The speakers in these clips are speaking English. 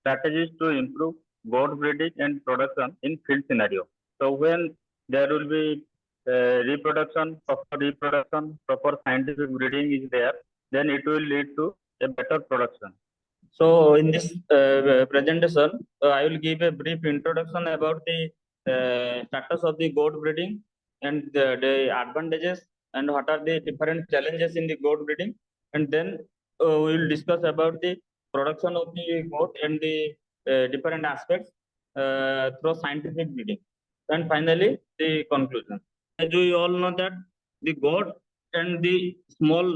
strategies to improve goat breeding and production in field scenario. So when there will be proper scientific breeding is there, then it will lead to a better production. So in this presentation, I will give a brief introduction about the status of the goat breeding and the advantages and what are the different challenges in the goat breeding, and then we will discuss about the production of the goat and the different aspects through scientific breeding, and finally the conclusion. As we all know that the goat and the small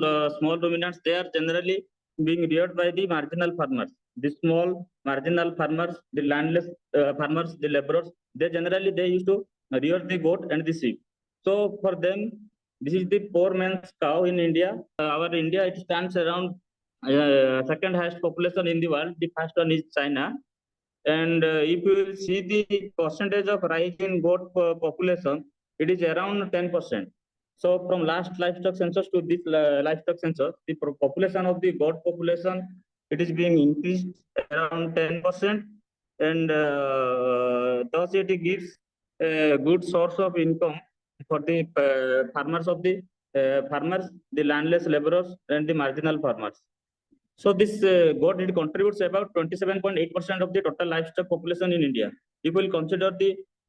ruminants, they are generally being reared by the marginal farmers. The small marginal farmers, the landless farmers, the laborers, they used to rear the goat and the sheep. So for them, this is the poor man's cow in India. Our India, it stands around second highest population in the world. The first one is China. And if you will see the percentage of rise in goat population, it is around 10%. So from last livestock census to this livestock census, the population of the goat population, it is being increased around 10%, and thus it gives a good source of income for the farmers, the landless laborers, and the marginal farmers. So this goat, it contributes about 27.8% of the total livestock population in India. If we consider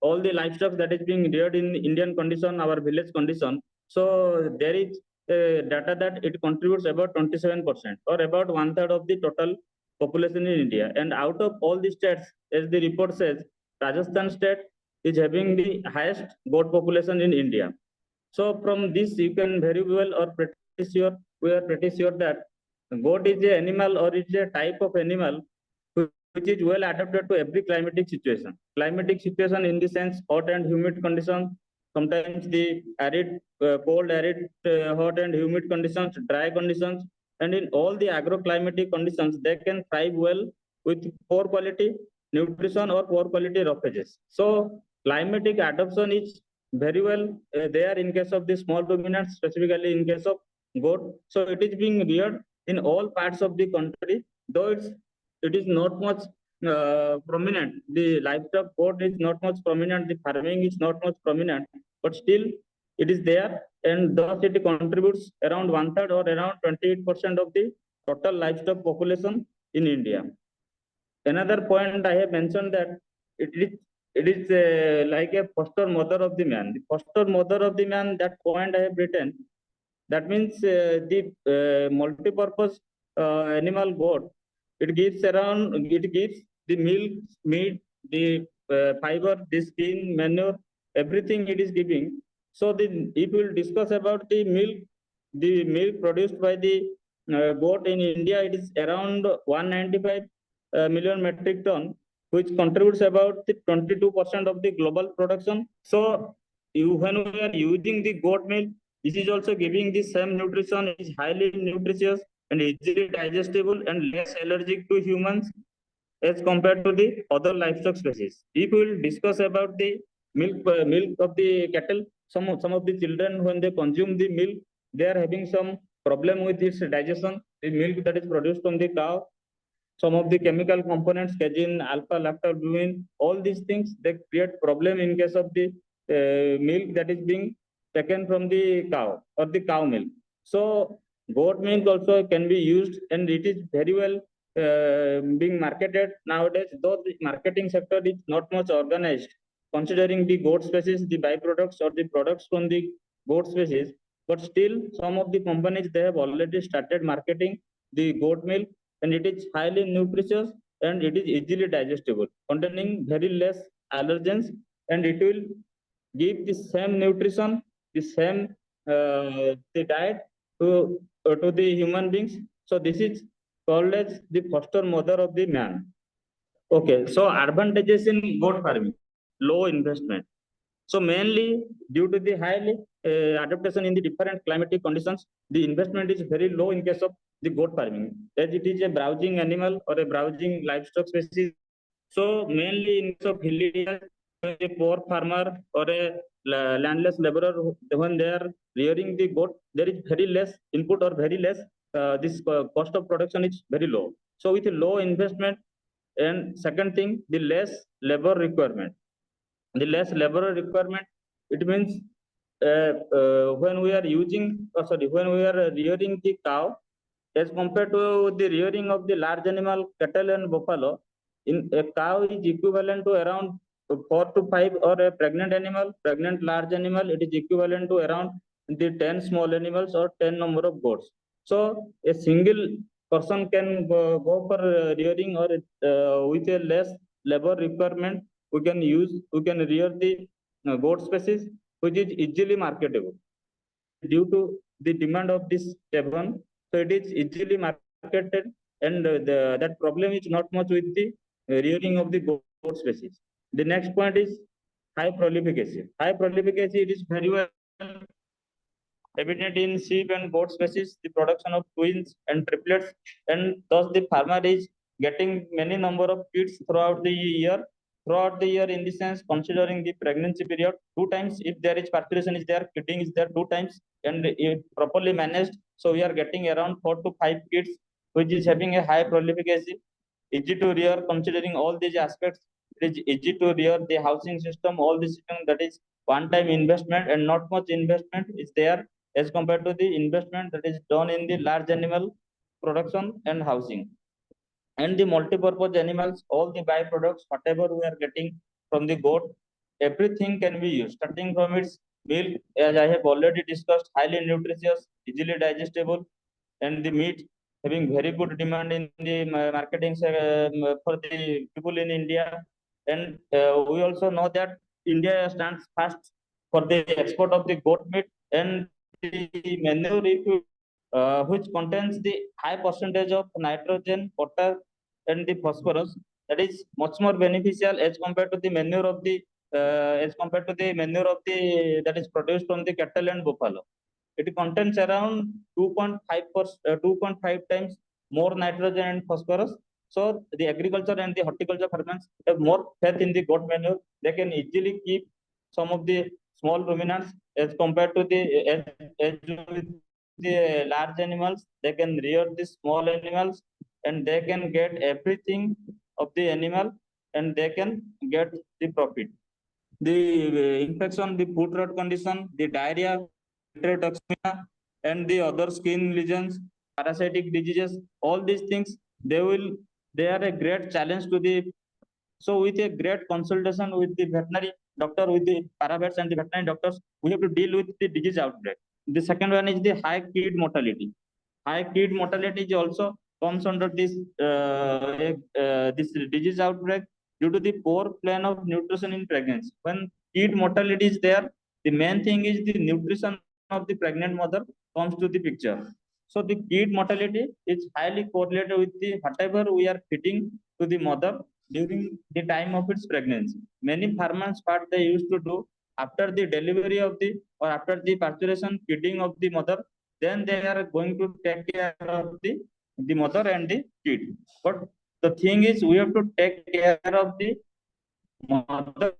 all the livestock that is being reared in Indian condition, our village condition, so there is data that it contributes about 27% or about 1/3 of the total population in India. And out of all the states, as the report says, Rajasthan state is having the highest goat population in India. So from this, you can very well we are pretty sure that goat is an animal, or it's a type of animal which is well adapted to every climatic situation. Climatic situation in the sense hot and humid conditions, sometimes the arid, cold, arid, hot and humid conditions, dry conditions, and in all the agroclimatic conditions, they can thrive well with poor quality nutrition or poor quality roughages. So climatic adaptation is very well there in case of the small ruminants, specifically in case of goat. So it is being reared in all parts of the country, though it is not much prominent. The livestock goat is not much prominent. The farming is not much prominent, but still it is there, and thus it contributes around 1/3 or around 28% of the total livestock population in India. Another point I have mentioned that it is like a foster mother of the man. The foster mother of the man, that point I have written. That means the multi-purpose animal goat, it gives the milk, meat, the fiber, the skin, manure, everything it is giving. So if we will discuss about the milk produced by the goat in India, it is around 195 million metric ton, which contributes about the 22% of the global production. So when we are using the goat milk, this is also giving the same nutrition. It is highly nutritious and easily digestible and less allergic to humans as compared to the other livestock species. If we will discuss about the milk of the cattle, some of the children, when they consume the milk, they are having some problem with its digestion. The milk that is produced from the cow, some of the chemical components, casein, alpha lactalbumin, all these things, they create problem in case of the milk that is being taken from the cow or the cow milk. So goat milk also can be used, and it is very well being marketed nowadays, though the marketing sector is not much organized, considering the goat species, the byproducts or the products from the goat species. But still, some of the companies, they have already started marketing the goat milk, and it is highly nutritious and it is easily digestible, containing very less allergens, and it will give the same nutrition, the same the diet to the human beings. So this is called as the foster mother of the man. Okay, so advantages in goat farming: low investment. So mainly due to the highly adaptation in the different climatic conditions, the investment is very low in case of the goat farming, as it is a browsing animal or a browsing livestock species. So mainly in case of hilly areas, a poor farmer or a landless laborer, when they are rearing the goat, there is very less input or very less this cost of production is very low. So with a low investment, And second thing, the less labor requirement. The less labor requirement, it means when we are when we are rearing the cow, as compared to the rearing of the large animal, cattle and buffalo, in a cow is equivalent to around 4 to 5, or a pregnant large animal, it is equivalent to around the 10 small animals or 10 number of goats. So a single person can go for rearing, or with a less labor requirement, we can rear the goat species, which is easily marketable due to the demand of this carbon. So it is easily marketed, and that problem is not much with the rearing of the goat species. The next point is high prolificacy. High prolificacy, it is very well evident in sheep and goat species, the production of twins and triplets, and thus the farmer is getting many number of kids throughout the year. Throughout the year, in the sense, considering the pregnancy period, 2 times, if there is parturition is there, kidding is there 2 times, and if properly managed, so we are getting around 4 to 5 kids, which is having a high prolificacy, easy to rear, considering all these aspects. It is easy to rear, the housing system, all the system, that is one-time investment, and not much investment is there as compared to the investment that is done in the large animal production and housing. And the multi-purpose animals, all the byproducts, whatever we are getting from the goat, everything can be used, starting from its milk, as I have already discussed, highly nutritious, easily digestible, and the meat having very good demand in the marketing for the people in India. And we also know that India stands first for the export of the goat meat, and the manure, if you, which contains the high percentage of nitrogen, potash, and the phosphorus, that is much more beneficial as compared to the manure of the that is produced from the cattle and buffalo. It contains around 2.5 times more nitrogen and phosphorus. So the agriculture and the horticulture farmers have more faith in the goat manure. They can easily keep some of the small ruminants as compared to as with the large animals. They can rear the small animals, and they can get everything of the animal, and they can get the profit. The infection, the foot rot condition, the diarrhea, toxemia, and the other skin lesions, parasitic diseases, all these things, they are a great challenge to the. So with a great consultation with the veterinary doctor, with the paravets and the veterinary doctors, we have to deal with the disease outbreak. The second one is the high kid mortality. High kid mortality is also comes under this disease outbreak due to the poor plan of nutrition in pregnancy. When kid mortality is there, the main thing is the nutrition of the pregnant mother comes to the picture. So the kid mortality is highly correlated with the whatever we are feeding to the mother during the time of its pregnancy. Many farmers, what they used to do after the delivery of the, or after the parturition, feeding of the mother, then they are going to take care of the mother and the kid. But the thing is, we have to take care of the mother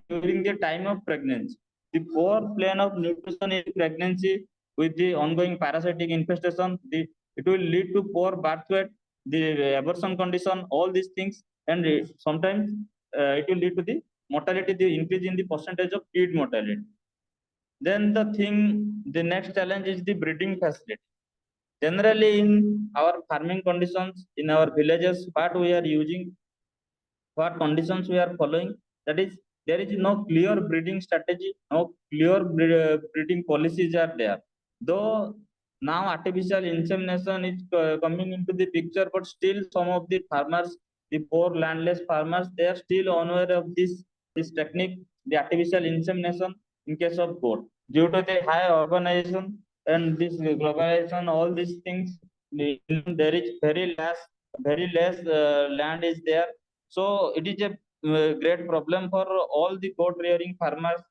during the time of pregnancy. The poor plan of nutrition in pregnancy with the ongoing parasitic infestation, it will lead to poor birth weight, the abortion condition, all these things, and sometimes it will lead to the mortality, the increase in the percentage of kid mortality. Then the next challenge is the breeding facility. Generally, in our farming conditions, in our villages, what we are using, what conditions we are following, that is, there is no clear breeding strategy, no clear breeding policies are there. Though now artificial insemination is coming into the picture, but still some of the farmers, the poor landless farmers, they are still unaware of this technique, the artificial insemination in case of goat. Due to the high urbanization and this globalization, all these things, there is very less land is there. So it is a great problem for all the goat rearing farmers.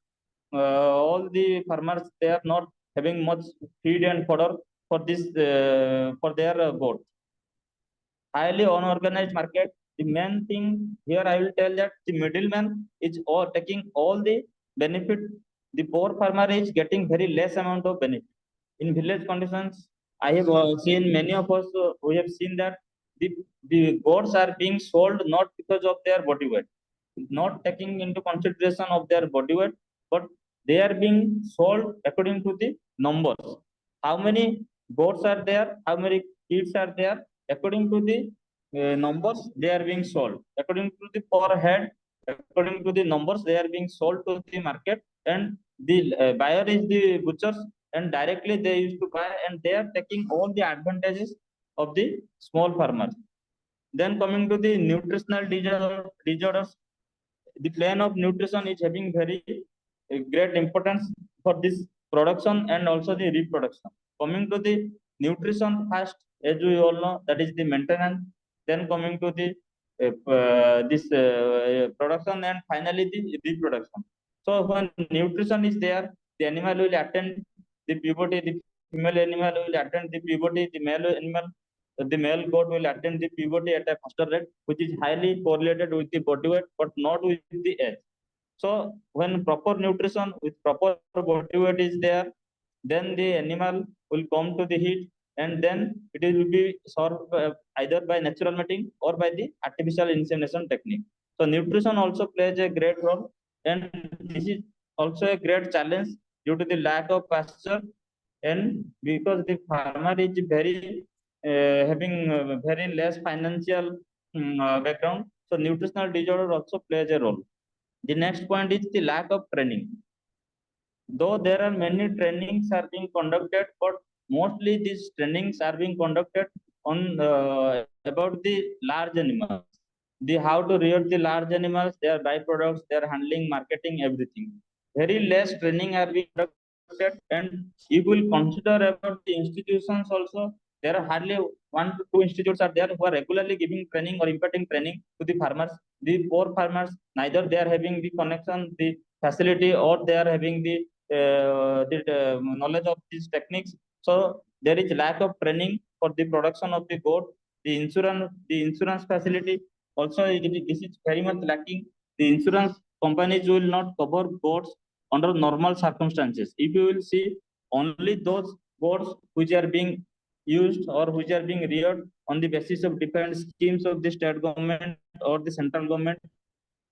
All the farmers, they are not having much feed and fodder for this for their goat. Highly unorganized market. The main thing here, I will tell that the middleman is all taking all the benefit. The poor farmer is getting very less amount of benefit. In village conditions, I have seen many of us, we have seen that the goats are being sold not because of their body weight, not taking into consideration of their body weight, but they are being sold according to the numbers. How many goats are there? How many kids are there? According to the numbers, they are being sold. According to the per head, according to the numbers, they are being sold to the market, and the buyer is the butchers, and directly they used to buy, and they are taking all the advantages of the small farmers. Then coming to the nutritional disorders, the plan of nutrition is having very great importance for this production and also the reproduction. Coming to the nutrition first, as we all know, that is the maintenance. Then coming to the this production, and finally the reproduction. So when nutrition is there, the animal will attend the puberty. The female animal will attend the puberty. The male goat will attend the puberty at a faster rate, which is highly correlated with the body weight, but not with the age. So when proper nutrition with proper body weight is there, then the animal will come to the heat, and then it will be solved either by natural mating or by the artificial insemination technique. So nutrition also plays a great role, and this is also a great challenge due to the lack of pasture, and because the farmer is very having very less financial background, so nutritional disorder also plays a role. The next point is the lack of training. Though there are many trainings are being conducted, but mostly these trainings are being conducted on about the large animals. The how to rear the large animals, their byproducts, their handling, marketing, everything. Very less training are being conducted, and if we will consider about the institutions also, there are hardly 1 to 2 institutes are there who are regularly giving training or imparting training to the farmers. The poor farmers, neither they are having the connection, the facility, or they are having the knowledge of these techniques. So there is lack of training for the production of the goat. The insurance facility also this is very much lacking. The insurance companies will not cover goats under normal circumstances. If you will see, only those goats which are being used or which are being reared on the basis of different schemes of the state government or the central government,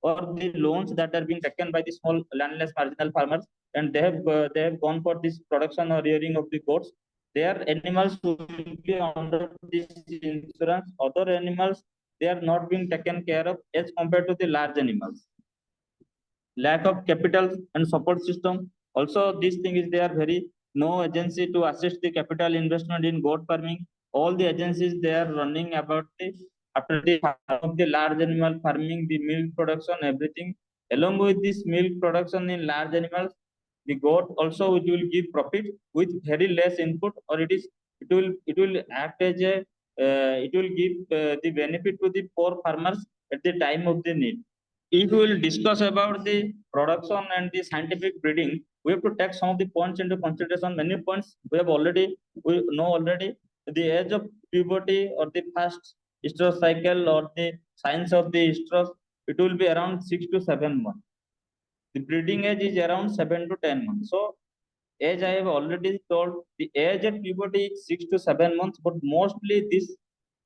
or the loans that are being taken by the small landless marginal farmers, and they have gone for this production or rearing of the goats. Their animals will be under this insurance. Other animals, they are not being taken care of as compared to the large animals. Lack of capital and support system, also this thing is there very no agency to assist the capital investment in goat farming. All the agencies, they are running about the after the of the large animal farming, the milk production, everything. Along with this milk production in large animals, the goat also it will give profit with very less input, or it will act as a it will give the benefit to the poor farmers at the time of the need. If we will discuss about the production and the scientific breeding, we have to take some of the points into consideration. Many points we know already. The age of puberty or the first estrous cycle or the signs of the estrus, it will be around 6 to 7 months. The breeding age is around 7 to 10 months. So as I have already told, the age at puberty is 6 to 7 months, but mostly this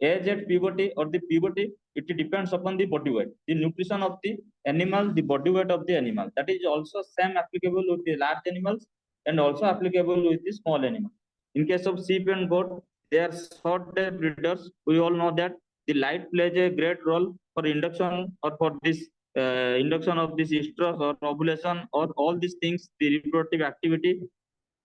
age at puberty or the puberty, it depends upon the body weight, the nutrition of the animal, the body weight of the animal. That is also same applicable with the large animals and also applicable with the small animals. In case of sheep and goat, they are short day breeders. We all know that the light plays a great role for induction or for this induction of this estrus or ovulation or all these things, the reproductive activity.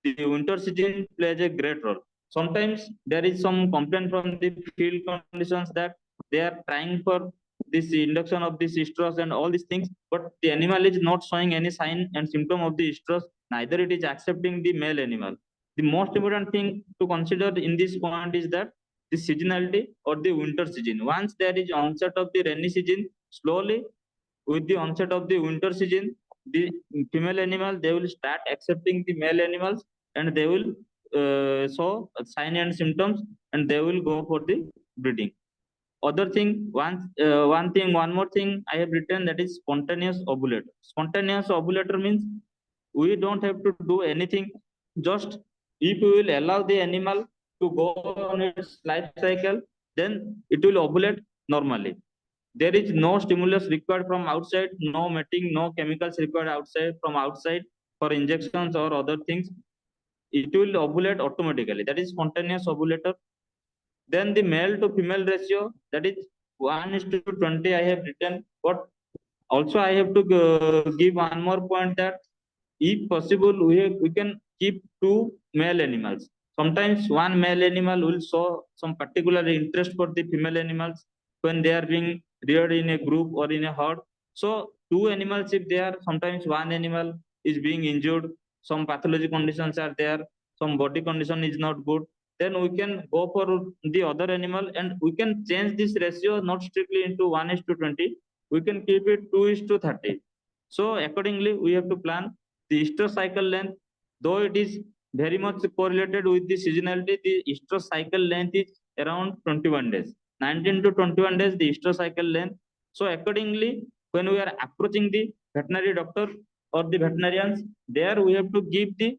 The winter season plays a great role. Sometimes there is some complaint from the field conditions that they are trying for this induction of this estrus and all these things, but the animal is not showing any sign and symptom of the estrus, neither it is accepting the male animal. The most important thing to consider in this point is that the seasonality or the winter season. Once there is onset of the rainy season, slowly with the onset of the winter season, the female animal they will start accepting the male animals, and they will show sign and symptoms, and they will go for the breeding. Other thing, one more thing I have written, that is spontaneous ovulator. Spontaneous ovulator means we don't have to do anything. Just if we will allow the animal to go on its life cycle, then it will ovulate normally. There is no stimulus required from outside, no mating, no chemicals required outside from outside for injections or other things. It will ovulate automatically. That is spontaneous ovulator. Then the male to female ratio, that is 1 is to 20 I have written. But also I have to give one more point that if possible, we can keep two male animals. Sometimes one male animal will show some particular interest for the female animals when they are being reared in a group or in a herd. So two animals, if they are, sometimes one animal is being injured, some pathology conditions are there, some body condition is not good, then we can go for the other animal and we can change this ratio not strictly into 1 is to 20. We can keep it 2 is to 30. So accordingly, we have to plan the estrous cycle length. Though it is very much correlated with the seasonality, the estrous cycle length is around 21 days. 19 to 21 days, the estrous cycle length. So accordingly, when we are approaching the veterinary doctor or the veterinarians, there we have to give the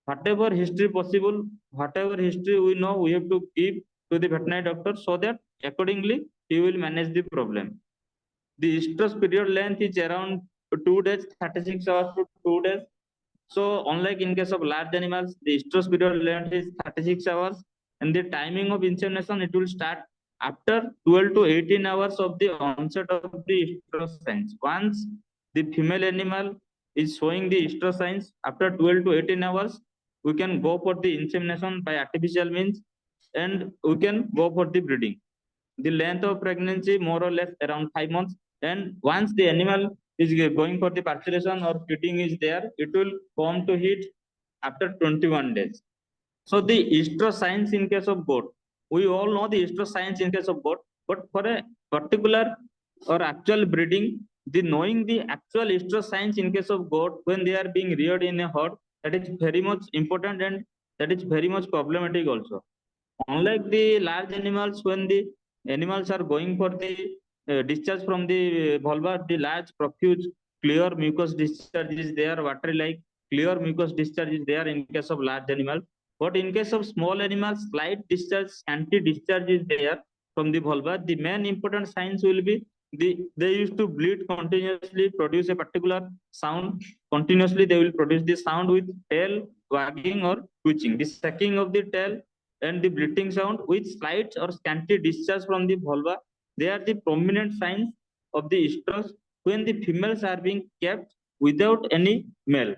whatever history possible, whatever history we know, we have to give to the veterinary doctor so that accordingly he will manage the problem. The stress period length is around 2 days, 36 hours to 2 days. So, unlike in case of large animals, the stress period length is 36 hours, and the timing of insemination it will start after 12 to 18 hours of the onset of the stress signs. Once the female animal is showing the stress signs after 12 to 18 hours, we can go for the insemination by artificial means, and we can go for the breeding. The length of pregnancy more or less around 5 months, and once the animal is going for the parturition or feeding is there, it will come to heat after 21 days. So the estrous signs in case of goat, we all know the estrous signs in case of goat, but for a particular or actual breeding, the knowing the actual estrous signs in case of goat when they are being reared in a herd, that is very much important, and that is very much problematic also. Unlike the large animals, when the animals are going for the discharge from the vulva, the large, profuse, clear mucus discharge is there, watery like clear mucus discharge is there in case of large animals. But in case of small animals, slight discharge, scanty discharge is there from the vulva. The main important signs will be they used to bleed continuously, produce a particular sound. Continuously, they will produce the sound with tail wagging or twitching. The sucking of the tail and the bleating sound with slight or scanty discharge from the vulva. They are the prominent signs of the estrus when the females are being kept without any male.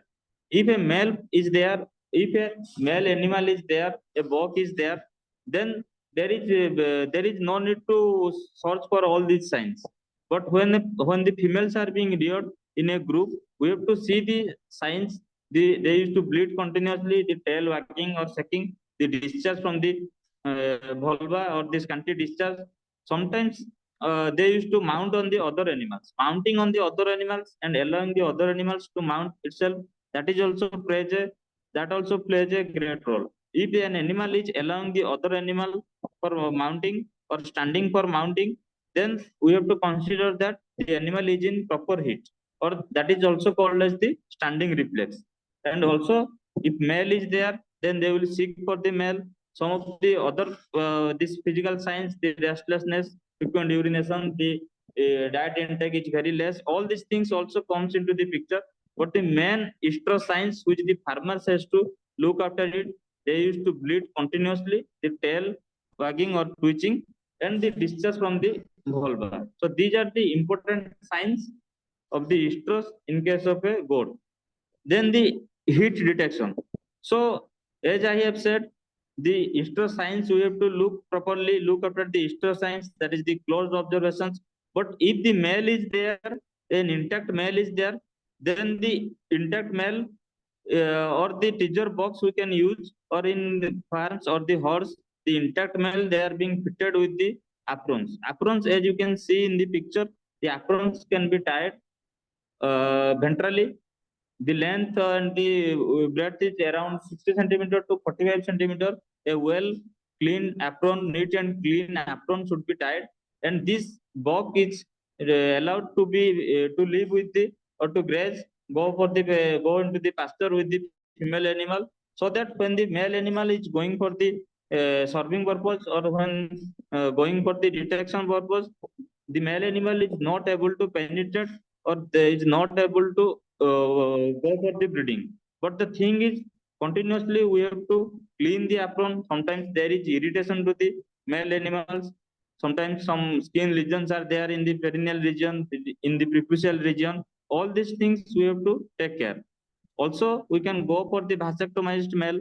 If a male is there, if a male animal is there, a buck is there, then there is no need to search for all these signs. But when the females are being reared in a group, we have to see the signs. They used to bleed continuously, the tail wagging or sucking, the discharge from the vulva or this scanty discharge. Sometimes they used to mount on the other animals. Mounting on the other animals and allowing the other animals to mount itself, that is also plays a that also plays a great role. If an animal is allowing the other animal for mounting or standing for mounting, then we have to consider that the animal is in proper heat, or that is also called as the standing reflex. And also, if male is there, then they will seek for the male. Some of the other this physical signs, the restlessness, frequent urination, the diet intake is very less. All these things also comes into the picture. But the main estrous signs which the farmers has to look after it, they used to bleed continuously, the tail wagging or twitching, and the discharge from the vulva. So these are the important signs of the estrus in case of a goat. Then the heat detection. So as I have said, the estrus signs we have to look properly, look after the estrus signs, that is the close observations. But if the male is there, an intact male is there, then the intact male or the teaser box we can use, or in the farms or the horse, the intact male they are being fitted with the aprons. Aprons, as you can see in the picture, the aprons can be tied ventrally. The length and the breadth is around 60 centimeter to 45 centimeter. A well clean apron, neat and clean apron should be tied, and this buck is allowed to be to live with the or to graze, go into the pasture with the female animal, so that when the male animal is going for the serving purpose or when going for the detection purpose, the male animal is not able to penetrate or they is not able to go for the breeding. But the thing is, continuously we have to clean the apron. Sometimes there is irritation to the male animals. Sometimes some skin lesions are there in the perineal region, in the preputial region. All these things we have to take care. Also, we can go for the vasectomized male.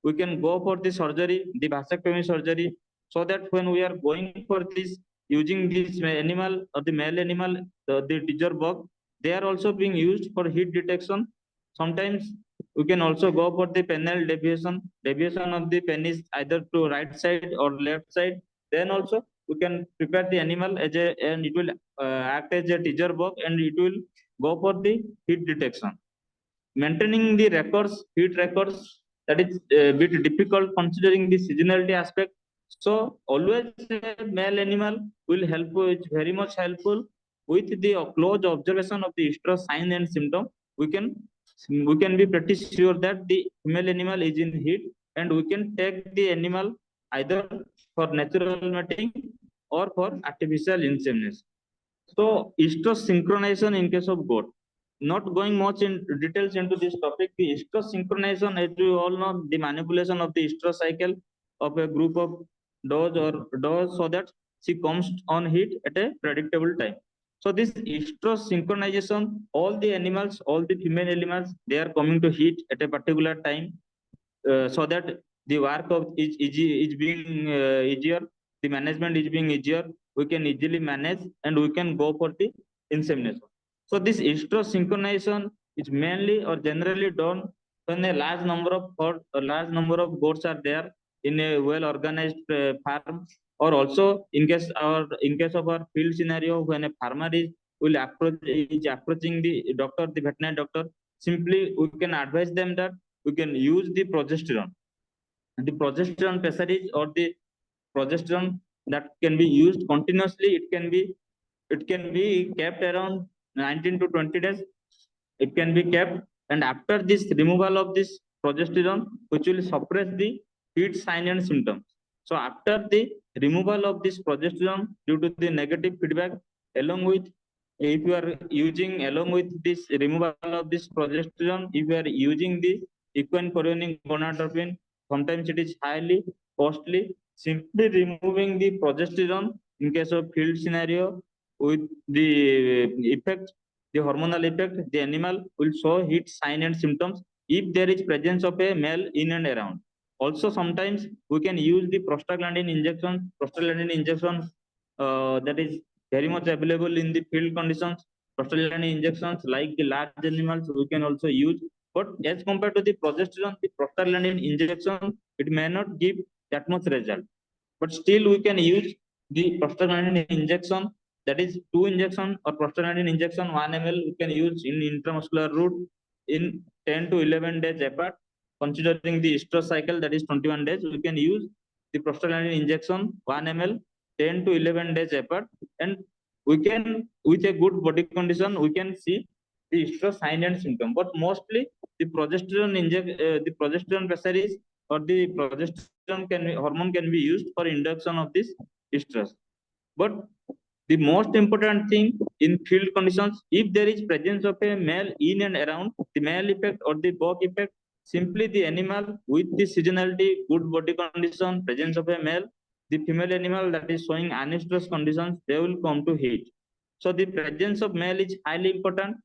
We can go for the surgery, the vasectomy surgery, so that when we are going for this, using this animal or the male animal, the teacher bug, they are also being used for heat detection. Sometimes we can also go for the penile deviation of the penis either to right side or left side. Then also we can prepare the animal as a, and it will act as a teacher bug and it will go for the heat detection. Maintaining the records, heat records, that is a bit difficult considering the seasonality aspect. So always a male animal will help, is very much helpful with the close observation of the stress sign and symptom. We can we can be pretty sure that the female animal is in heat, and we can take the animal either for natural mating or for artificial insemination. So estrus synchronization in case of goat. Not going much in details into this topic, the estrus synchronization, as you all know, the manipulation of the estrus cycle of a group of does so that she comes on heat at a predictable time. So this estrus synchronization, all the animals, all the female animals, they are coming to heat at a particular time, so that the work of is being easier, the management is being easier, we can easily manage and we can go for the insemination. So this estrus synchronization is mainly or generally done when a large number of goats are there in a well organized farm, or also in case of our field scenario, when a farmer is approaching the doctor, the veterinary doctor, simply we can advise them that we can use the progesterone. The progesterone pessaries or the progesterone that can be used continuously. It can be kept around 19 to 20 days. It can be kept, and after this removal of this progesterone, which will suppress the heat sign and symptoms. So after the removal of this progesterone due to the negative feedback, along with, if you are using along with this removal of this progesterone, if you are using the equine chorionic gonadotropin, sometimes it is highly costly. Simply removing the progesterone in case of field scenario, with the effect, the hormonal effect, the animal will show heat sign and symptoms if there is presence of a male in and around. Also sometimes we can use the prostaglandin injection, that is very much available in the field conditions. Prostaglandin injections like the large animals we can also use, but as compared to the progesterone, the prostaglandin injection, it may not give that much result. But still we can use the prostaglandin injection, that is two injection or prostaglandin injection 1 ml we can use in intramuscular route in 10 to 11 days apart. Considering the estrous cycle, that is 21 days, we can use the prostaglandin injection 1 ml 10 to 11 days apart, and we can, with a good body condition, we can see the estrous sign and symptom. But mostly the progesterone pessaries or the progesterone hormone can be used for induction of this stress. But the most important thing in field conditions, if there is presence of a male in and around, the male effect or the buck effect, simply the animal with the seasonality, good body condition, presence of a male, the female animal that is showing anestrus conditions, they will come to heat. So the presence of male is highly important,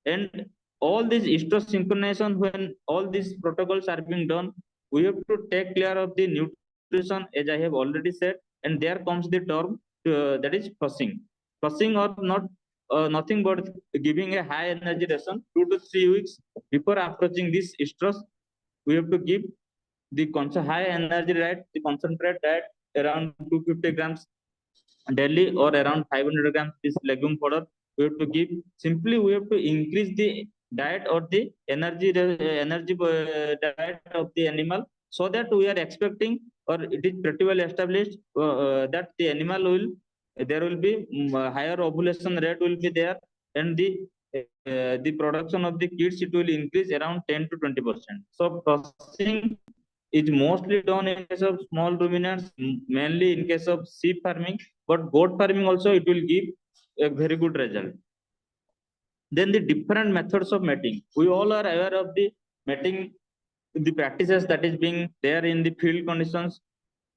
and all this estrus synchronization, when all these protocols are being done, we have to take care of the nutrition, as I have already said, and there comes the term that is flushing. Flushing or not, nothing but giving a high energy ration 2 to 3 weeks before approaching this stress. We have to give the high energy diet, the concentrate diet around 250 grams daily or around 500 grams this legume powder we have to give. Simply we have to increase the diet or the energy diet of the animal, so that we are expecting, or it is pretty well established, that the animal will, there will be higher ovulation rate will be there, and the production of the kids, it will increase around 10 to 20%. So processing is mostly done in case of small ruminants, mainly in case of sheep farming, but goat farming also it will give a very good result. Then the different methods of mating. We all are aware of the mating, the practices that is being there in the field conditions.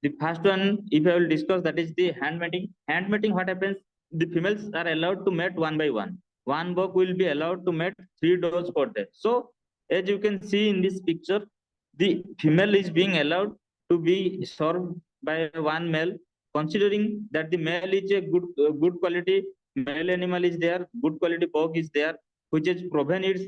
The first one, if I will discuss, that is the hand mating. Hand mating, what happens? The females are allowed to mate one by one. One buck will be allowed to mate 3 does per day. So, as you can see in this picture, the female is being allowed to be served by one male, considering that the male is a good quality male animal is there, good quality buck is there, which is proven its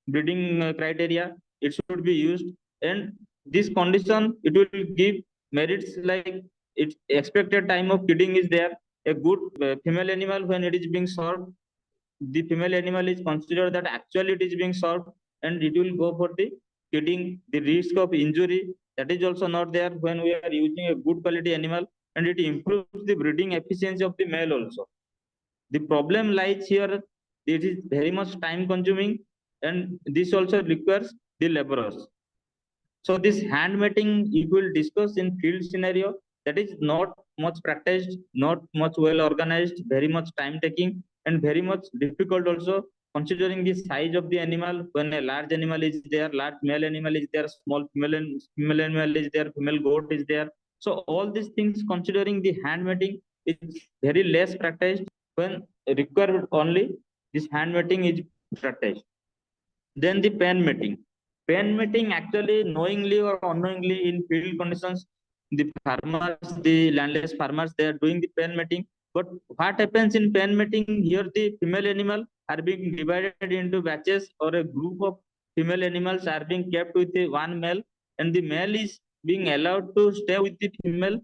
breeding criteria. It should be used, and this condition it will give merits like its expected time of kidding is there. A good female animal when it is being served, the female animal is considered that actually it is being served, and it will go for the kidding. The risk of injury that is also not there when we are using a good quality animal, and it improves the breeding efficiency of the male also. The problem lies here, it is very much time consuming, and this also requires the laborers. So this hand mating, if we will discuss in field scenario, that is not much practiced, not much well organized, very much time taking, and very much difficult also, considering the size of the animal. When a large animal is there, large male animal is there, small female animal is there, female goat is there. So all these things, considering the hand mating, is very less practiced. When required only, this hand mating is practiced. Then the pen mating. Pen mating actually knowingly or unknowingly in field conditions, the farmers, the landless farmers, they are doing the pen mating. But what happens in pen mating? Here the female animal are being divided into batches, or a group of female animals are being kept with the one male, and the male is being allowed to stay with the female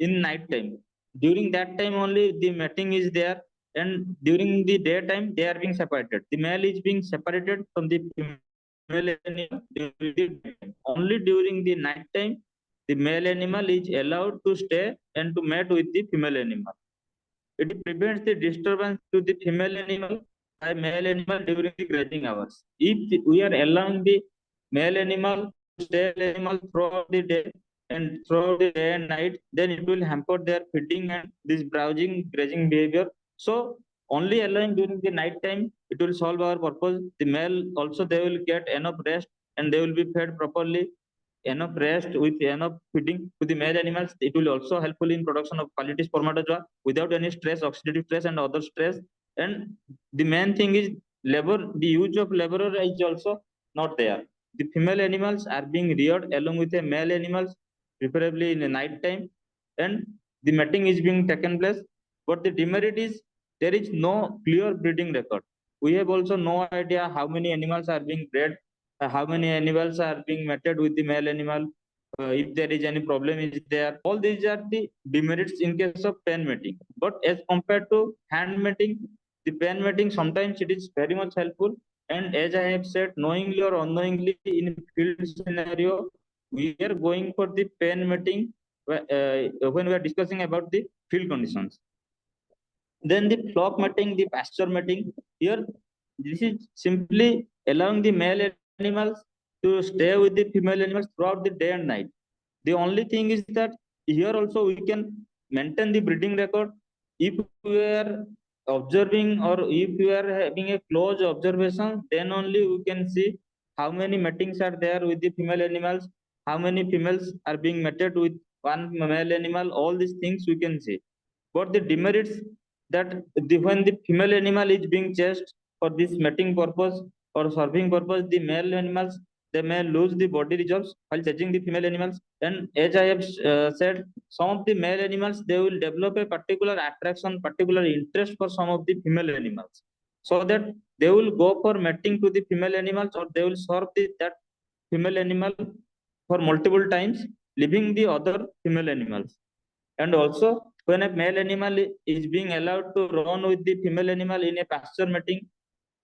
in night time. During that time only the mating is there, and during the daytime they are being separated. The male is being separated from the female animal during the daytime. Only during the night time the male animal is allowed to stay and to mate with the female animal. It prevents the disturbance to the female animal by male animal during the grazing hours. If we are allowing the male animal to stay animal throughout the day and throughout the day and night, then it will hamper their feeding and this browsing, grazing behavior. So only allowing during the night time, it will solve our purpose. The male also they will get enough rest and they will be fed properly, enough rest with enough feeding to the male animals. It will also helpful in production of quality spermatozoa without any stress, oxidative stress, and other stress. And the main thing is labor. The use of laborer is also not there. The female animals are being reared along with the male animals, preferably in the night time, and the mating is being taken place. But the demerit is there is no clear breeding record. We have also no idea how many animals are being bred, how many animals are being mated with the male animal, if there is any problem is there. All these are the demerits in case of pen mating. But as compared to hand mating, the pen mating sometimes it is very much helpful. And as I have said, knowingly or unknowingly in field scenario, we are going for the pen mating when we are discussing about the field conditions. Then the flock mating, the pasture mating. Here, this is simply allowing the male animals to stay with the female animals throughout the day and night. The only thing is that here also we can maintain the breeding record if we are observing, or if we are having a close observation, then only we can see how many matings are there with the female animals, how many females are being mated with one male animal. All these things we can see. But the demerits that when the female animal is being chased for this mating purpose or serving purpose, the male animals they may lose the body reserves while chasing the female animals. And as I have said, some of the male animals they will develop a particular attraction, particular interest for some of the female animals, so that they will go for mating to the female animals, or they will serve that female animal for multiple times, leaving the other female animals. And also, when a male animal is being allowed to run with the female animal in a pasture mating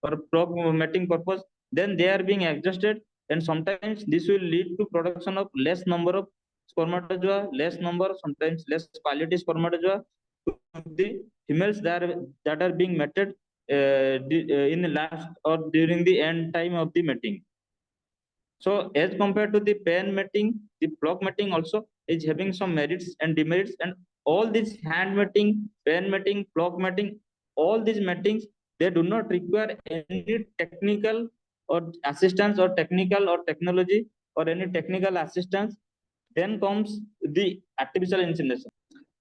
or flock mating purpose, then they are being adjusted, and sometimes this will lead to production of less number of spermatozoa, less number, sometimes less quality spermatozoa to the females that are being mated in the last or during the end time of the mating. So as compared to the pen mating, the block mating also is having some merits and demerits, and all these hand mating, pen mating, block mating, all these matings, they do not require any technical or assistance or technical or technology or any technical assistance. Then comes the artificial insemination.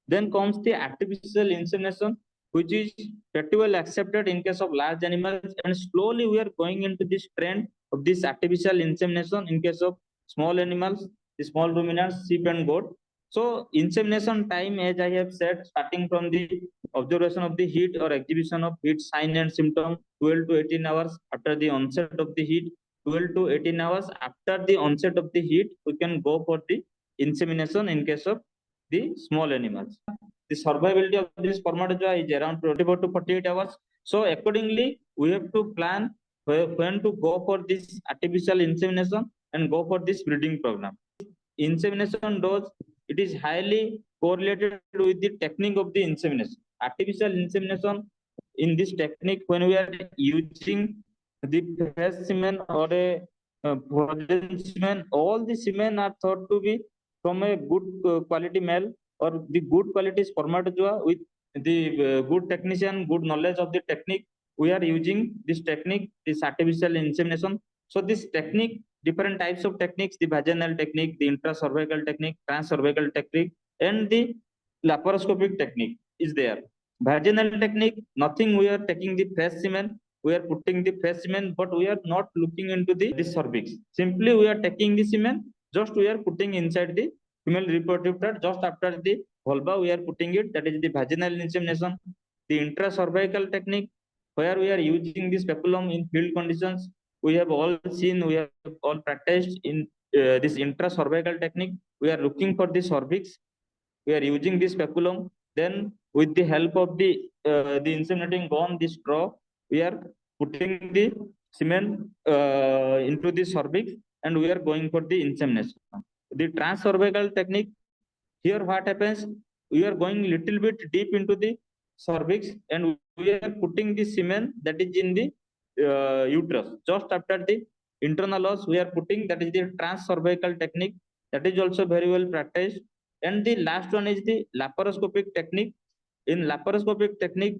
Then comes the artificial insemination, which is pretty well accepted in case of large animals, and slowly we are going into this trend of this artificial insemination in case of small animals, the small ruminants, sheep and goat. So insemination time, as I have said, starting from the observation of the heat or exhibition of heat sign and symptom, 12 to 18 hours after the onset of the heat, 12 to 18 hours after the onset of the heat, we can go for the insemination in case of the small animals. The survivability of this spermatozoa is around 24 to 48 hours. So accordingly, we have to plan when to go for this artificial insemination and go for this breeding program. Insemination dose, it is highly correlated with the technique of the insemination. Artificial insemination, in this technique, when we are using the fresh semen or a frozen semen, all the semen are thought to be from a good quality male or the good quality spermatozoa with the good technician, good knowledge of the technique. We are using this technique, this artificial insemination. So this technique, different types of techniques, the vaginal technique, the intracervical technique, transcervical technique, and the laparoscopic technique is there. Vaginal technique, nothing, we are taking the fresh semen, we are putting the fresh semen, but we are not looking into the cervix. Simply we are taking the semen, just we are putting inside the female reproductive tract, just after the vulva we are putting it, that is the vaginal insemination. The intracervical technique, where we are using this speculum in field conditions, we have all seen, we have all practiced in this intracervical technique. We are looking for the cervix, we are using this speculum. Then with the help of the inseminating gone, the straw, we are putting the semen into the cervix, and we are going for the insemination. The transcervical technique, here what happens, we are going little bit deep into the cervix, and we are putting the semen that is in the uterus. Just after the internal os, we are putting, that is the transcervical technique. That is also very well practiced. And the last one is the laparoscopic technique. In laparoscopic technique,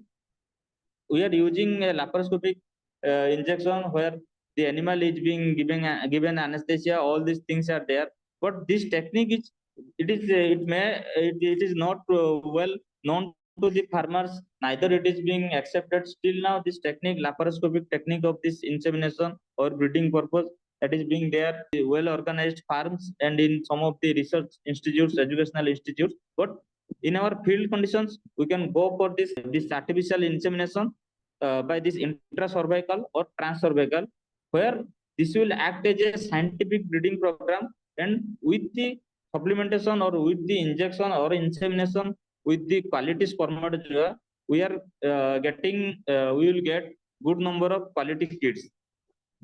we are using a laparoscopic injection where the animal is being given anesthesia. All these things are there, but this technique is, it is not well known to the farmers. Neither it is being accepted still now. This technique, laparoscopic technique of this insemination or breeding purpose, that is being there well organized farms and in some of the research institutes, educational institutes. But in our field conditions, we can go for this artificial insemination by this intracervical or transcervical, where this will act as a scientific breeding program, and with the supplementation or with the injection or insemination with the quality spermatozoa, we are we will get good number of quality kids.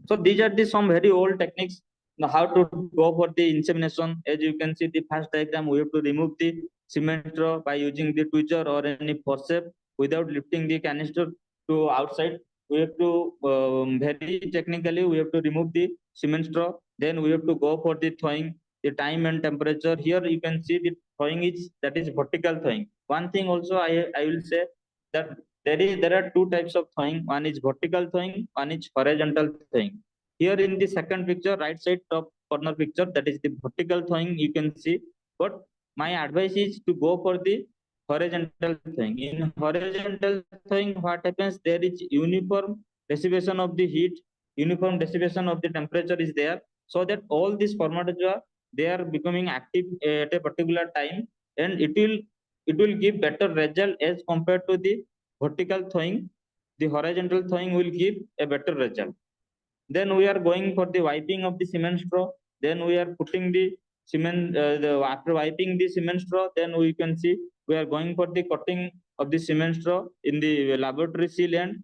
So these are the some very old techniques. Now how to go for the insemination? As you can see the first diagram, we have to remove the cement straw by using the tweezer or any forceps without lifting the canister to outside. We have to very technically we have to remove the cement straw. Then we have to go for the thawing, the time and temperature. Here you can see the thawing is, that is vertical thawing. One thing also I will say that there are two types of thawing. One is vertical thawing, one is horizontal thawing. Here in the second picture, right side top corner picture, that is the vertical thawing you can see. But my advice is to go for the horizontal thawing. In horizontal thawing, what happens? There is uniform dissipation of the heat, uniform dissipation of the temperature is there, so that all these spermatozoa, they are becoming active at a particular time, and it will give better result as compared to the vertical thawing. The horizontal thawing will give a better result. Then we are going for the wiping of the cement straw. Then we are putting the cement, after wiping the cement straw, then we can see we are going for the cutting of the cement straw in the laboratory seal end.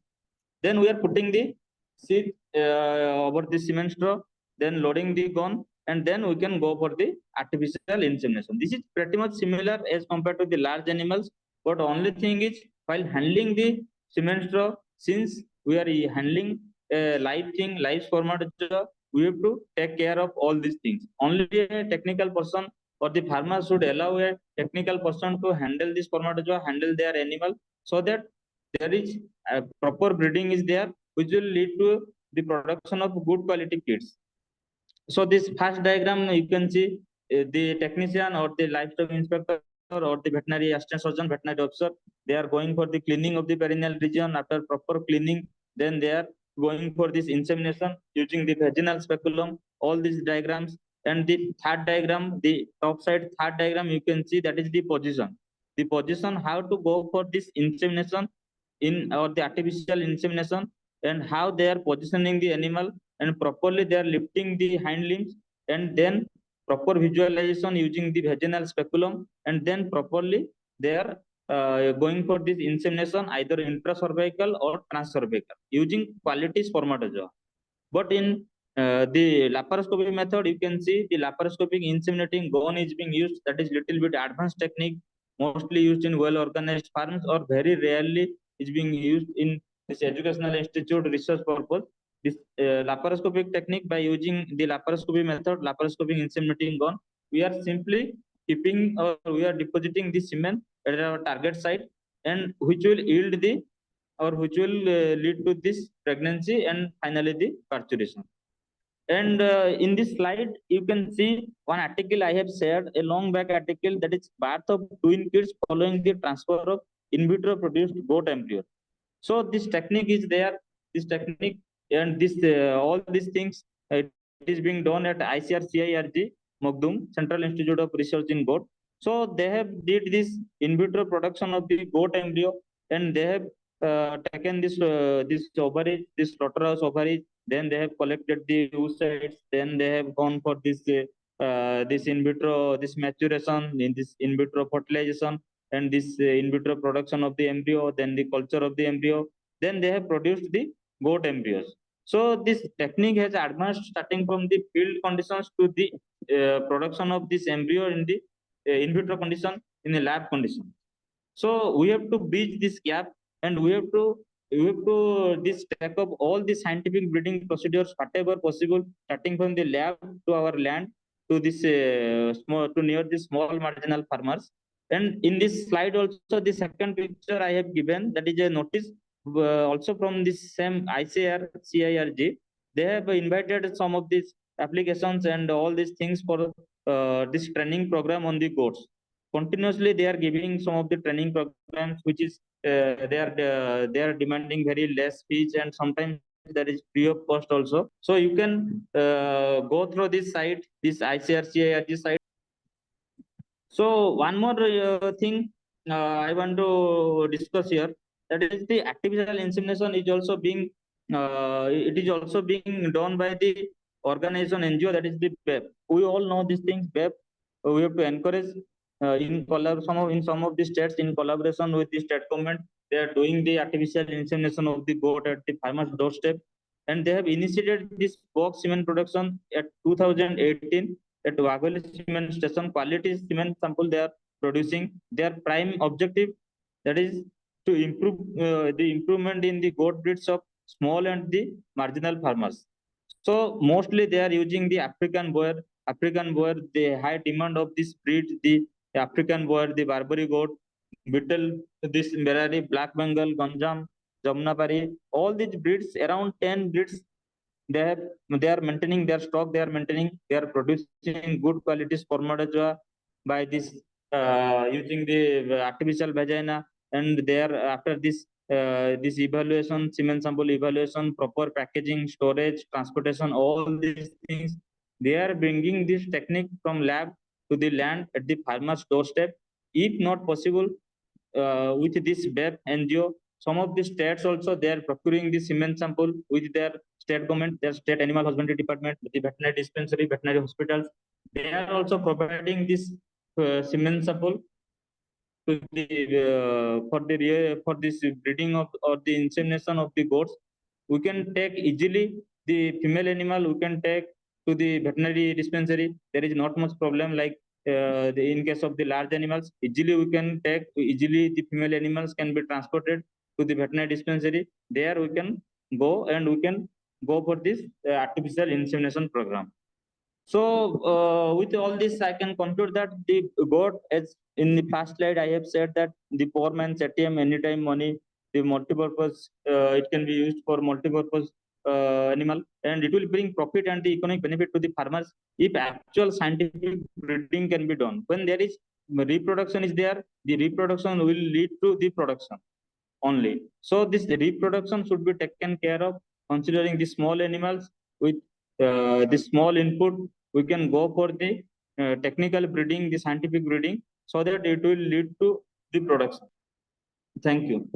Then we are putting the seed over the cement straw, then loading the gun, and then we can go for the artificial insemination. This is pretty much similar as compared to the large animals, but only thing is, while handling the cement straw, since we are handling a live thing, live spermatozoa, we have to take care of all these things. Only a technical person or the farmer should allow a technical person to handle this spermatozoa, handle their animal, so that there is a proper breeding is there, which will lead to the production of good quality kits. So this first diagram, you can see the technician or the livestock inspector or the veterinary assistant surgeon, veterinary officer, they are going for the cleaning of the perineal region. After proper cleaning, then they are going for this insemination using the vaginal speculum. All these diagrams. And the third diagram, the top side third diagram, you can see that is the position. The position, how to go for this insemination in or the artificial insemination, and how they are positioning the animal, and properly they are lifting the hind limbs, and then proper visualization using the vaginal speculum, and then properly they are going for this insemination either intracervical or transcervical using quality spermatozoa. But in the laparoscopy method, you can see the laparoscopic inseminating gone is being used. That is little bit advanced technique, mostly used in well organized farms, or very rarely is being used in this educational institute research purpose. This laparoscopic technique, by using the laparoscopy method, laparoscopic inseminating gone, we are simply keeping or we are depositing the semen at our target site, and which will yield the or which will lead to this pregnancy and finally the parturition. And in this slide, you can see one article I have shared, a long back article, that is birth of twin kids following the transfer of in vitro produced goat embryo. So this technique is there, this technique and this all these things, it is being done at ICRCIRG, Mogdum, Central Institute of Research in Goat. So they have did this in vitro production of the goat embryo, and they have taken this ovaries, this slaughterhouse ovaries. Then they have collected the oocytes. Then they have gone for this in vitro, this maturation, in this in vitro fertilization, and this in vitro production of the embryo, then the culture of the embryo, then they have produced the goat embryos. So this technique has advanced starting from the field conditions to the production of this embryo in the in vitro condition, in a lab condition. So we have to bridge this gap, and we have to this take up all the scientific breeding procedures whatever possible, starting from the lab to our land, to this small to near the small marginal farmers. And in this slide also, the second picture I have given, that is a notice also from this same ICR CIRG. They have invited some of these applications and all these things for this training program on the goats. Continuously they are giving some of the training programs, which is they are demanding very less fees, and sometimes that is free of cost also. So you can go through this site, this ICRCIRG site. So one more thing I want to discuss here, that is the artificial insemination is also being it is also being done by the organization NGO, that is the BEP. We all know these things. BEP, we have to encourage in some of the states, in collaboration with the state government, they are doing the artificial insemination of the goat at the farmer's doorstep, and they have initiated this box semen production at 2018 at Wagholi cement station. Quality cement sample they are producing. Their prime objective, that is to improve the improvement in the goat breeds of small and the marginal farmers. So mostly they are using the African boer. African boer, the high demand of this breed, the African boer, the Barbary goat, Beetle, this Merari, Black Bengal, Ganjam, Jamnapari, all these breeds, around 10 breeds, they are maintaining their stock, they are producing good quality spermatozoa by this using the artificial vagina. And they are, after this evaluation, semen sample evaluation, proper packaging, storage, transportation, all these things, they are bringing this technique from lab to the land at the farmer's doorstep. If not possible with this BEP NGO, some of the states also they are procuring the semen sample with their state government, their state animal husbandry department, the veterinary dispensary, veterinary hospitals. They are also providing this semen sample to the for this breeding of or the insemination of the goats. We can take easily the female animal, we can take to the veterinary dispensary. There is not much problem like in case of the large animals. Easily we can take, easily the female animals can be transported to the veterinary dispensary. There we can go and we can go for this artificial insemination program. So, with all this, I can conclude that the goat, as in the past slide, I have said that the poor man's ATM, anytime money, the multi-purpose, it can be used for multi-purpose animal, and it will bring profit and the economic benefit to the farmers if actual scientific breeding can be done. When there is reproduction is there, the reproduction will lead to the production only. So this reproduction should be taken care of considering the small animals with the small input. We can go for the technical breeding, the scientific breeding, so that it will lead to the production. Thank you.